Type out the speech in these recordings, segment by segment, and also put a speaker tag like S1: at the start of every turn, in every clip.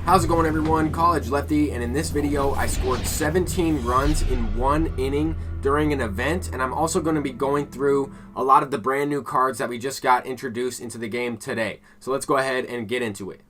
S1: How's it going, everyone? College Lefty, and in this video I scored 17 runs in 1 inning during an event, and I'm also going to be going through a lot of the brand new cards that we just got introduced into the game today. So let's go ahead and get into it.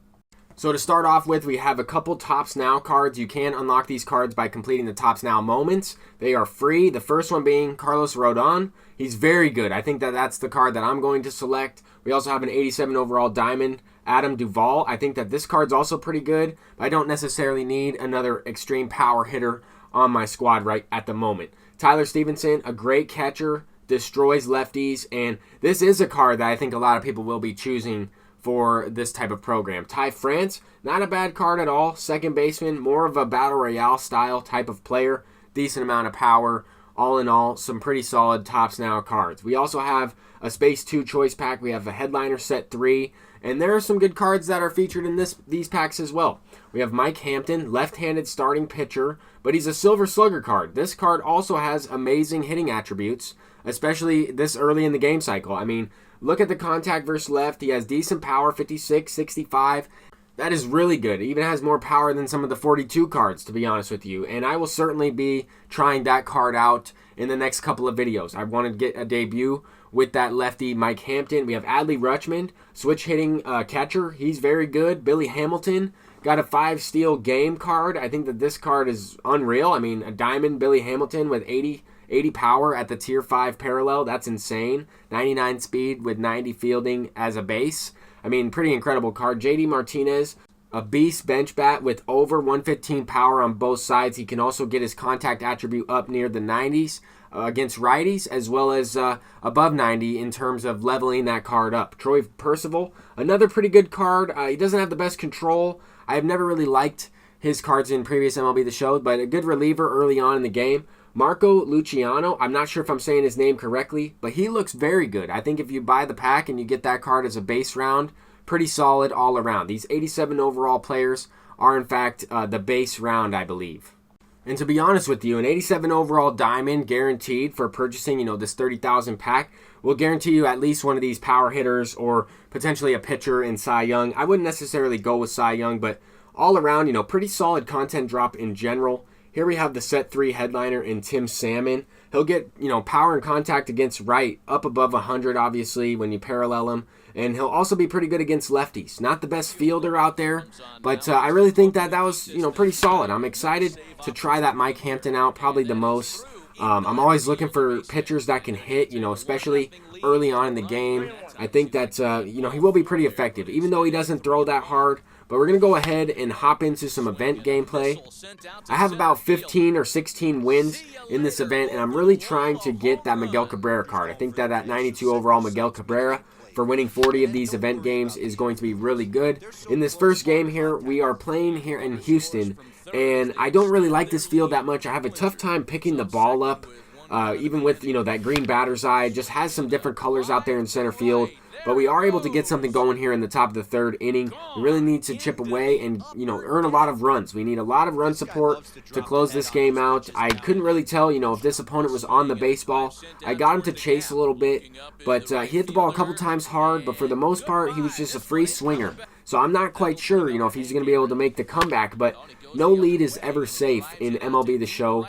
S1: So to start off with, we have a couple Tops Now cards. You can unlock these cards by completing the Tops Now moments. They are free. The first one being Carlos Rodon. He's very good. I think that's the card that I'm going to select. We also have an 87 overall diamond, Adam Duvall. I think that this card's also pretty good, but I don't necessarily need another extreme power hitter on my squad right at the moment. Tyler Stevenson, a great catcher, destroys lefties, and this is a card that I think a lot of people will be choosing for this type of program. Ty France, not a bad card at all. Second baseman, more of a battle royale style type of player. Decent amount of power. All in all, some pretty solid Tops Now cards. We also have a Space 2 choice pack. We have a Headliner set 3. And there are some good cards that are featured in these packs as well. We have Mike Hampton, left-handed starting pitcher, but he's a Silver Slugger card. This card also has amazing hitting attributes, especially this early in the game cycle. I mean, look at the contact versus left. He has decent power, 56, 65. That is really good. It even has more power than some of the 42 cards, to be honest with you. And I will certainly be trying that card out in the next couple of videos. I want to get a debut with that lefty Mike Hampton. We have Adley Rutschman, switch hitting catcher. He's very good. Billy Hamilton got a 5-steal game card. I think that this card is unreal. I mean, a diamond Billy Hamilton with 80 power at the tier 5 parallel. That's insane. 99 speed with 90 fielding as a base. I mean, pretty incredible card. JD Martinez, a beast bench bat with over 115 power on both sides. He can also get his contact attribute up near the 90s against righties, as well as above 90 in terms of leveling that card up. Troy Percival, another pretty good card. He doesn't have the best control. I have never really liked his cards in previous MLB The Show, but a good reliever early on in the game. Marco Luciano, I'm not sure if I'm saying his name correctly, but he looks very good. I think if you buy the pack and you get that card as a base round, pretty solid all around. These 87 overall players are in fact the base round, I believe. And to be honest with you, an 87 overall diamond guaranteed for purchasing, this 30,000 pack will guarantee you at least one of these power hitters or potentially a pitcher in Cy Young. I wouldn't necessarily go with Cy Young, but all around, pretty solid content drop in general. Here we have the set 3 headliner in Tim Salmon. He'll get, power and contact against right up above 100, obviously, when you parallel him. And he'll also be pretty good against lefties. Not the best fielder out there, but I really think that was, pretty solid. I'm excited to try that Mike Hampton out, probably the most. I'm always looking for pitchers that can hit, especially early on in the game. I think that, he will be pretty effective, even though he doesn't throw that hard. But we're going to go ahead and hop into some event gameplay. I have about 15 or 16 wins in this event, and I'm really trying to get that Miguel Cabrera card. I think that 92 overall Miguel Cabrera for winning 40 of these event games is going to be really good. In this first game here, we are playing here in Houston, and I don't really like this field that much. I have a tough time picking the ball up, even with, that green batter's eye. It just has some different colors out there in center field. But we are able to get something going here in the top of the 3rd inning. We really need to chip away and, earn a lot of runs. We need a lot of run support to close this game out. I couldn't really tell, if this opponent was on the baseball. I got him to chase a little bit, but he hit the ball a couple times hard. But for the most part, he was just a free swinger. So I'm not quite sure, if he's going to be able to make the comeback. But no lead is ever safe in MLB The Show,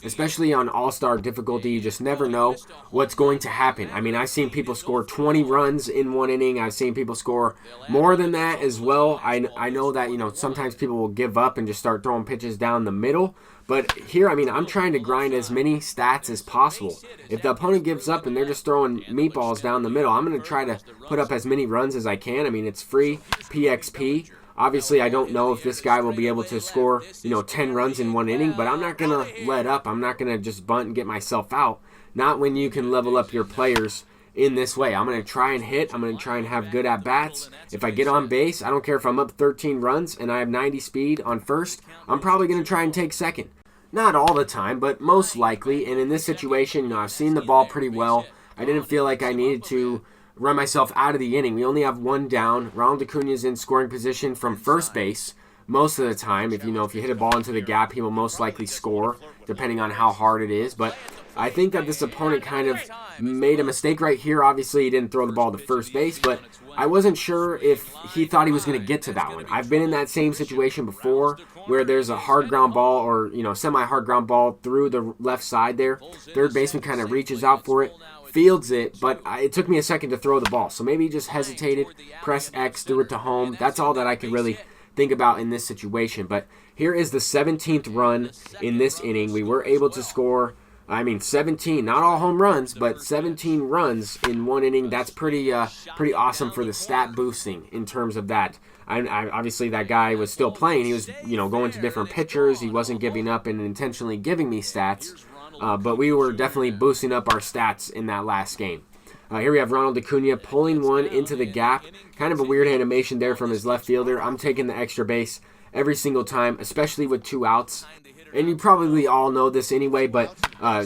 S1: especially on all-star difficulty. You just never know what's going to happen. I mean, I've seen people score 20 runs in 1 inning. I've seen people score more than that as well. I know that, sometimes people will give up and just start throwing pitches down the middle. But here, I'm trying to grind as many stats as possible. If the opponent gives up and they're just throwing meatballs down the middle, I'm going to try to put up as many runs as I can. It's free PXP. Obviously, I don't know if this guy will be able to score, 10 runs in 1 inning, but I'm not going to let up. I'm not going to just bunt and get myself out. Not when you can level up your players in this way. I'm going to try and hit. I'm going to try and have good at-bats. If I get on base, I don't care if I'm up 13 runs and I have 90 speed on first, I'm probably going to try and take second. Not all the time, but most likely. And in this situation, I've seen the ball pretty well. I didn't feel like I needed to run myself out of the inning. We only have 1 down. Ronald Acuna's in scoring position from first base. most of the time. If you hit a ball into the gap, he will most likely score, depending on how hard it is. But I think that this opponent kind of made a mistake right here. Obviously, he didn't throw the ball to first base, but I wasn't sure if he thought he was going to get to that one. I've been in that same situation before where there's a hard ground ball or, semi-hard ground ball through the left side there. Third baseman kind of reaches out for it, fields it, but it took me a second to throw the ball. So maybe he just hesitated, press X, threw it to home. That's all that I could really think about in this situation. But here is the 17th run in this inning. We were able to score 17, not all home runs, but 17 runs in one inning. That's pretty awesome for the stat boosting in terms of that. Obviously, that guy was still playing. He was, going to different pitchers. He wasn't giving up and intentionally giving me stats. But we were definitely boosting up our stats in that last game. Here we have Ronald Acuna pulling one into the gap. Kind of a weird animation there from his left fielder. I'm taking the extra base every single time, especially with 2 outs. And you probably all know this anyway, but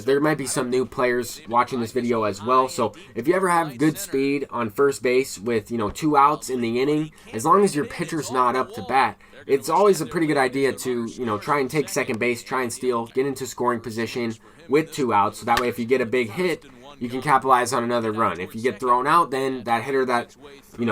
S1: there might be some new players watching this video as well. So if you ever have good speed on first base with 2 outs in the inning, as long as your pitcher's not up to bat, it's always a pretty good idea to try and take second base, try and steal, get into scoring position with 2 outs. So that way, if you get a big hit, you can capitalize on another run. If you get thrown out, then that hitter that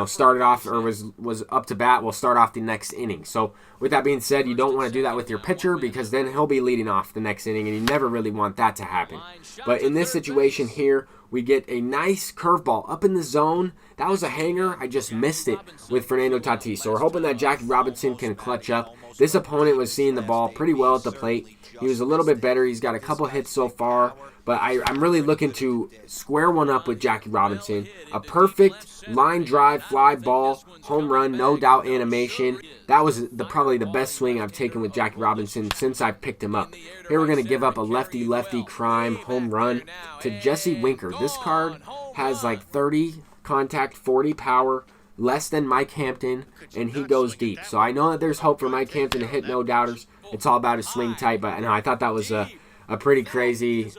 S1: started off or was up to bat will start off the next inning. So with that being said, you don't want to do that with your pitcher because then he'll be leading off the next inning, and you never really want that to happen. But in this situation here, we get a nice curveball up in the zone. That was a hanger. I just missed it with Fernando Tatis. So we're hoping that Jackie Robinson can clutch up. This opponent was seeing the ball pretty well at the plate. He was a little bit better. He's got a couple hits so far. But I'm really looking to square one up with Jackie Robinson. A perfect line drive, fly ball, home run, no doubt animation. That was probably the best swing I've taken with Jackie Robinson since I picked him up. Here we're going to give up a lefty-lefty crime home run to Jesse Winker. This card has like 30 contact, 40 power, less than Mike Hampton, and he goes deep. So I know that there's hope for Mike Hampton to hit no-doubters. It's all about his swing type, but I thought that was a pretty crazy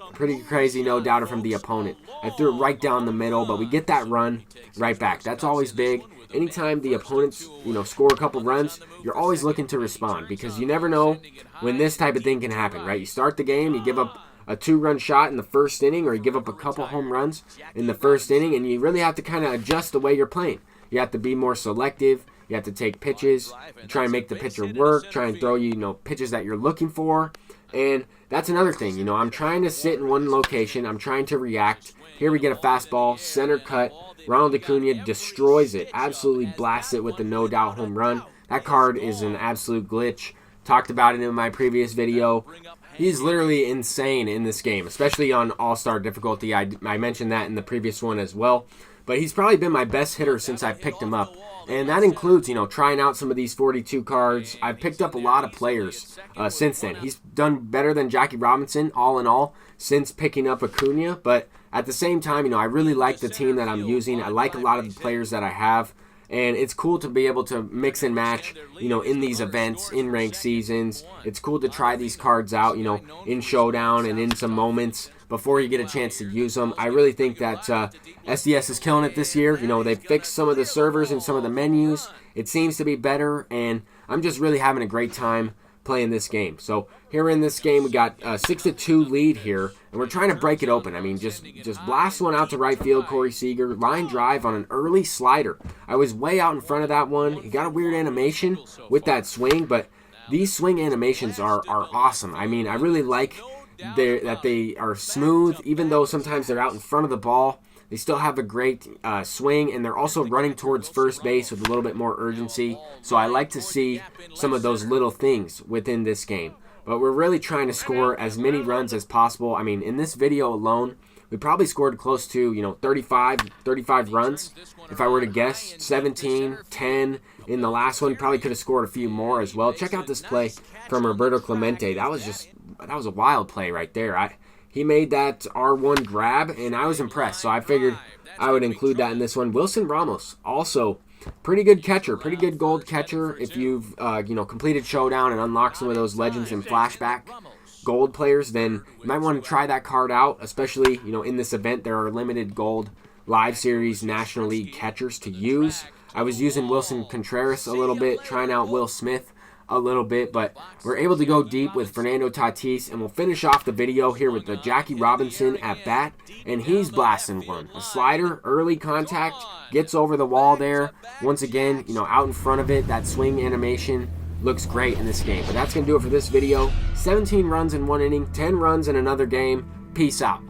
S1: no-doubter from the opponent. I threw it right down the middle, but we get that run right back. That's always big. Anytime the opponents, score a couple runs, you're always looking to respond because you never know when this type of thing can happen, right? You start the game, you give up a 2-run shot in the first inning, or you give up a couple home runs in the first inning, and you really have to kind of adjust the way you're playing. You have to be more selective. You have to take pitches, try and make the pitcher work, try and throw pitches that you're looking for. And that's another thing, I'm trying to sit in one location. I'm trying to react. Here we get a fastball, center cut. Ronald Acuna destroys it, absolutely blasts it with the no-doubt home run. That card is an absolute glitch. Talked about it in my previous video. He's literally insane in this game, especially on All-Star difficulty. I mentioned that in the previous one as well. But he's probably been my best hitter since I picked him up. And that includes, trying out some of these 42 cards. I've picked up a lot of players since then. He's done better than Jackie Robinson, all in all, since picking up Acuna. But at the same time, I really like the team that I'm using. I like a lot of the players that I have. And it's cool to be able to mix and match, in these events, in ranked seasons. It's cool to try these cards out, in Showdown and in some moments before you get a chance to use them. I really think that SDS is killing it this year. They fixed some of the servers and some of the menus. It seems to be better, and I'm just really having a great time playing this game. So here in this game, we got a 6-2 lead here, and we're trying to break it open. Just blast one out to right field, Corey Seager. Line drive on an early slider. I was way out in front of that one. He got a weird animation with that swing, but these swing animations are awesome. I really like that they are smooth, even though sometimes they're out in front of the ball. They still have a great swing, and they're also running towards first base with a little bit more urgency. So I like to see some of those little things within this game. But we're really trying to score as many runs as possible. In this video alone, we probably scored close to 35 runs. If I were to guess, 17, 10 in the last one. Probably could have scored a few more as well. Check out this play from Roberto Clemente. That was a wild play right there. He made that R1 grab, and I was impressed. So I figured I would include that in this one. Wilson Ramos, also pretty good catcher, pretty good gold catcher. If you've completed Showdown and unlocked some of those Legends and Flashback gold players, then you might want to try that card out. Especially in this event, there are limited gold Live Series National League catchers to use. I was using Wilson Contreras a little bit, trying out Will Smith. a little bit, but we're able to go deep with Fernando Tatis, and we'll finish off the video here with the Jackie Robinson at bat, and he's blasting one. A slider, early contact, gets over the wall there. Once again, out in front of it, that swing animation looks great in this game. But that's going to do it for this video. 17 runs in one inning, 10 runs in another game. Peace out.